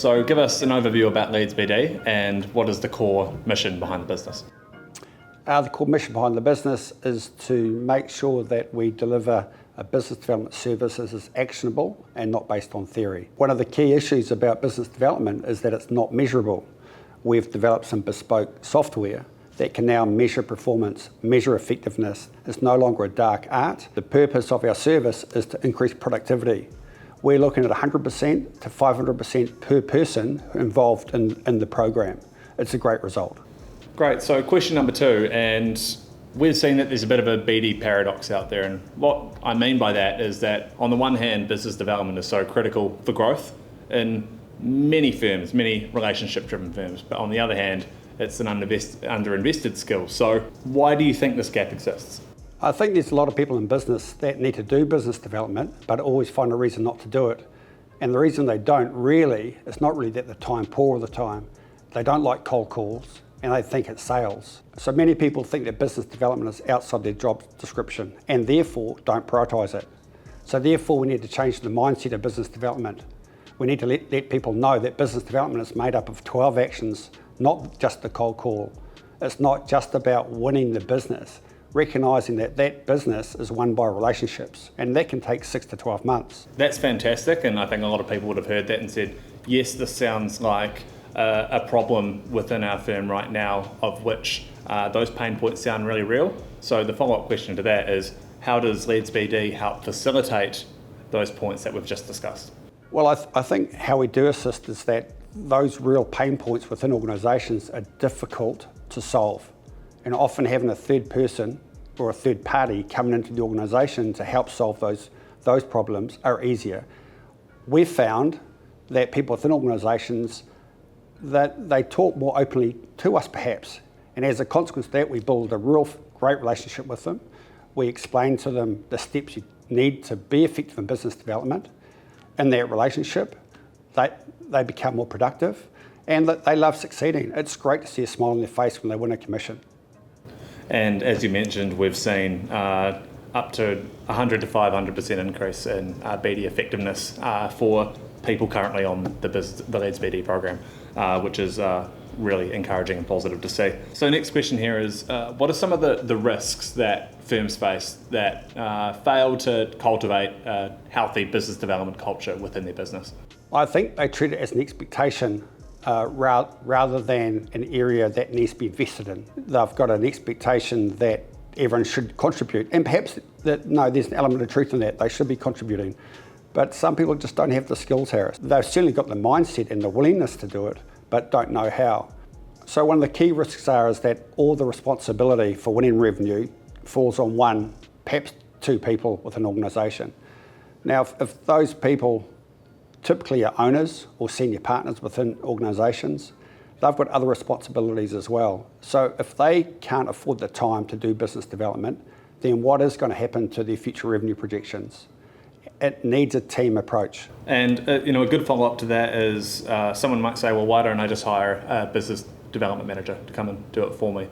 So give us an overview about Leeds BD and what is the core mission behind the business? The core mission behind the business is to make sure that we deliver a business development service that is actionable and not based on theory. One of the key issues about business development is that it's not measurable. We've developed some bespoke software that can now measure performance, measure effectiveness. It's no longer a dark art. The purpose of our service is to increase productivity. We're looking at 100% to 500% per person involved in the program. It's a great result. Great, so question number 2, and we've seen that there's a bit of a BD paradox out there, and what I mean by that is that on the one hand, business development is so critical for growth in many firms, many relationship-driven firms, but on the other hand, it's an underinvested skill. So why do you think this gap exists? I think there's a lot of people in business that need to do business development, but always find a reason not to do it. And the reason they don't really, it's not really that they're time poor all the time. They don't like cold calls, and they think it's sales. So many people think that business development is outside their job description and therefore don't prioritise it. So therefore we need to change the mindset of business development. We need to let people know that business development is made up of 12 actions, not just the cold call. It's not just about winning the business, recognising that that business is won by relationships, and that can take 6 to 12 months. That's fantastic, and I think a lot of people would have heard that and said, yes, this sounds like a problem within our firm right now, of which those pain points sound really real. So the follow-up question to that is, how does Leeds BD help facilitate those points that we've just discussed? Well, I think how we do assist is that those real pain points within organisations are difficult to solve. And often having a third person or a third party coming into the organisation to help solve those problems are easier. We've found that people within organisations, that they talk more openly to us perhaps. And as a consequence of that, we build a real great relationship with them. We explain to them the steps you need to be effective in business development. In that relationship, they become more productive and they love succeeding. It's great to see a smile on their face when they win a commission. And as you mentioned, we've seen up to 100 to 500% increase in BD effectiveness for people currently on the Leeds BD program, which is really encouraging and positive to see. So next question here is, what are some of the risks that firms face that fail to cultivate a healthy business development culture within their business? I think they treat it as an expectation rather than an area that needs to be invested in. They've got an expectation that everyone should contribute, and perhaps there's an element of truth in that, they should be contributing. But some people just don't have the skills, Harris. They've certainly got the mindset and the willingness to do it, but don't know how. So one of the key risks is that all the responsibility for winning revenue falls on one, perhaps two people within an organisation. Now, if those people typically are owners or senior partners within organisations, they've got other responsibilities as well. So if they can't afford the time to do business development, then what is going to happen to their future revenue projections? It needs a team approach. And a good follow-up to that is someone might say, well, why don't I just hire a business development manager to come and do it for me?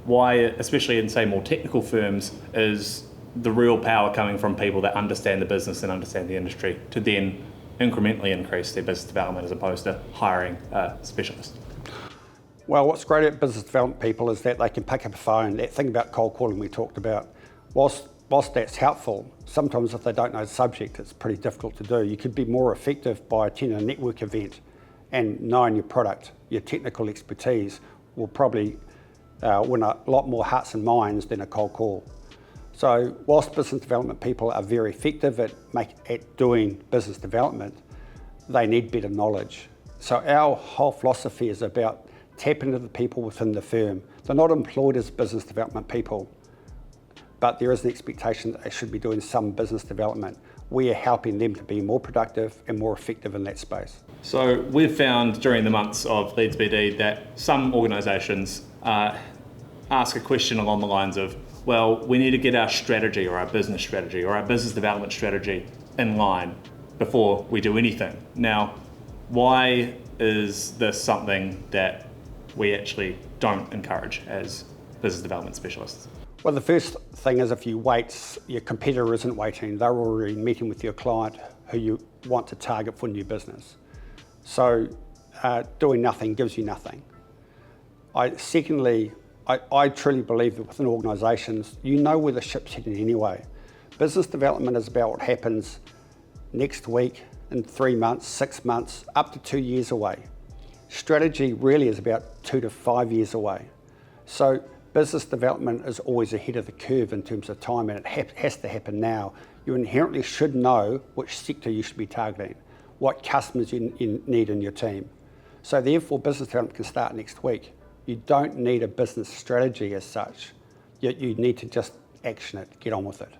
Why, especially in, say, more technical firms, is the real power coming from people that understand the business and understand the industry to then incrementally increase their business development as opposed to hiring a specialist? Well, what's great about business development people is that they can pick up a phone. That thing about cold calling we talked about, whilst that's helpful, sometimes if they don't know the subject, it's pretty difficult to do. You could be more effective by attending a network event and knowing your product, your technical expertise will probably win a lot more hearts and minds than a cold call. So whilst business development people are very effective at doing business development, they need better knowledge. So our whole philosophy is about tapping into the people within the firm. They're not employed as business development people, but there is an expectation that they should be doing some business development. We are helping them to be more productive and more effective in that space. So we've found during the months of Leeds BD that some organisations ask a question along the lines of, well, we need to get our strategy or our business strategy or our business development strategy in line before we do anything. Now, why is this something that we actually don't encourage as business development specialists? Well, the first thing is if you wait, your competitor isn't waiting. They're already meeting with your client who you want to target for new business. So doing nothing gives you nothing. Secondly, I truly believe that within organisations, you know where the ship's heading anyway. Business development is about what happens next week, in 3 months, 6 months, up to 2 years away. Strategy really is about 2 to 5 years away. So business development is always ahead of the curve in terms of time, and it has to happen now. You inherently should know which sector you should be targeting, what customers you need in your team. So therefore, business development can start next week. You don't need a business strategy as such. You need to just action it, get on with it.